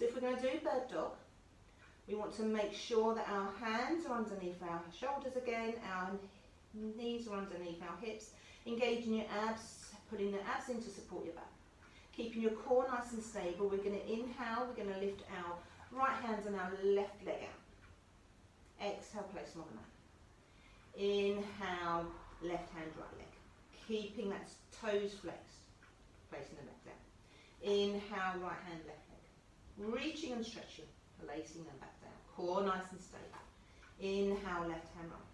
So if we're going to do bird dog, we want to make sure that our hands are underneath our shoulders again, our knees are underneath our hips, engaging your abs, putting the abs in to support your back. Keeping your core nice and stable, we're going to inhale, we're going to lift our right hand and our left leg out. Exhale, place them on the mat. Inhale, left hand, right leg. Keeping that toes flexed, placing the leg down. Inhale, right hand, left leg. Reaching and stretching, placing them back down. Core nice and stable. Inhale, left hand, right.